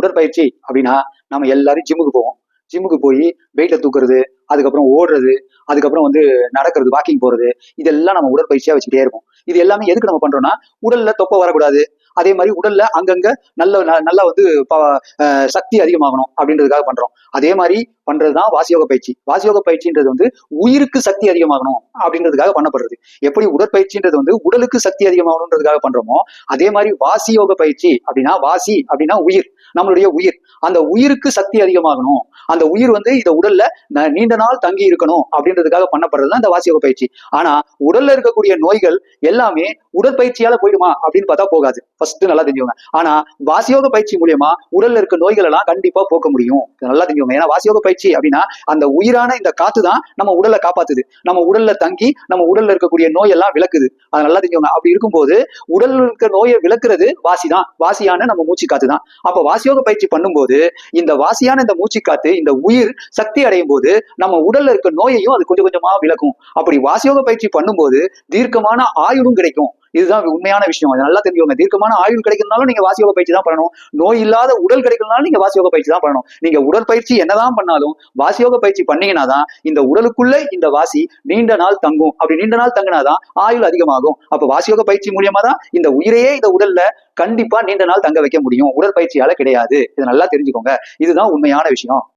உடற்பயிற்சி அப்படின்னா நம்ம எல்லாரும் ஜிம்முக்கு போவோம். ஜிம்முக்கு போய் வெயிட்ல தூக்குறது, அதுக்கப்புறம் ஓடுறது, அதுக்கப்புறம் நடக்கிறது, வாக்கிங் போறது, இதெல்லாம் நம்ம உடற்பயிற்சியா வச்சுக்கிட்டே இருப்போம். இது எல்லாமே எதுக்கு நம்ம பண்றோம்னா, உடல்ல தொப்பை வரக்கூடாது, அதே மாதிரி உடல்ல அங்கங்க நல்லா சக்தி அதிகமாகணும் அப்படின்றதுக்காக பண்றோம். அதே மாதிரி பண்றதுதான் வாசியோக பயிற்சி. வாசியோக பயிற்சின்றது உயிருக்கு சக்தி அதிகமாகணும் அப்படின்றதுக்காக பண்ணப்படுறது. எப்படி உடற்பயிற்சின்றது உடலுக்கு சக்தி அதிகமாகணுன்றதுக்காக பண்றோமோ, அதே மாதிரி வாசியோக பயிற்சி அப்படின்னா, வாசி அப்படின்னா உயிர், நம்மளுடைய உயிர். அந்த உயிருக்கு சக்தி அதிகமாகணும், அந்த உயிர் இந்த உடல்ல நீண்ட நாள் தங்கி இருக்கணும் அப்படின்றதுக்காக பண்ணப்படுறதுதான் இந்த வாசியோக பயிற்சி. ஆனா உடல்ல இருக்கக்கூடிய நோய்கள் எல்லாமே உடற்பயிற்சியால போயிடுமா அப்படின்னு பார்த்தா போகாது. ஃபர்ஸ்ட் நல்லா தெரிஞ்சுக்கோங்க. ஆனா வாசியோக பயிற்சி மூலியமா உடல்ல இருக்க நோய்கள் எல்லாம் கண்டிப்பா போக்க முடியும். நல்லா தெரிஞ்சுக்கோங்க. ஏன்னா வாசியோக பயிற்சி அப்படின்னா அந்த உயிரான இந்த காத்து தான் நம்ம உடலை காப்பாத்துது, நம்ம உடல்ல தங்கி நம்ம உடல்ல இருக்கக்கூடிய நோய் எல்லாம் விளக்குது. அதை நல்லா தெரிஞ்சுக்கோங்க. அப்படி இருக்கும்போது உடல்ல இருக்க நோயை விளக்குறது வாசிதான், வாசியான நம்ம மூச்சு காத்து தான். அப்ப வாசியோக பயிற்சி பண்ணும்போது இந்த வாசியான இந்த மூச்சு காத்து, இந்த உயிர் சக்தி அடையும் போது நம்ம உடல்ல இருக்க நோயையும் அது கொஞ்சம் கொஞ்சமா விளக்கும். அப்படி வாசியோக பயிற்சி பண்ணும்போது தீர்க்கமான ஆயுளும் கிடைக்கும். இதுதான் உண்மையான விஷயம். அதை நல்லா தெரிஞ்சுக்கோங்க. தீர்க்கமான ஆயுள் கிடைக்கணும்னாலும் நீங்க வாசியோக பயிற்சி தான் பண்ணணும். நோய் இல்லாத உடல் கிடைக்கணும்னாலும் நீங்க வாசியோக பயிற்சி தான் பண்ணணும். நீங்க உடற்பயிற்சி என்னதான் பண்ணாலும் வாசியோக பயிற்சி பண்ணீங்கன்னா தான் இந்த உடலுக்குள்ள இந்த வாசி நீண்ட நாள் தங்கும். அப்படி நீண்ட நாள் தங்கினாதான் ஆயுள் அதிகமாகும். அப்ப வாசியோக பயிற்சி மூலியமா தான் இந்த உயிரையே இந்த உடல்ல கண்டிப்பா நீண்ட நாள் தங்க வைக்க முடியும். உடற்பயிற்சியால கிடையாது. இதை நல்லா தெரிஞ்சுக்கோங்க. இதுதான் உண்மையான விஷயம்.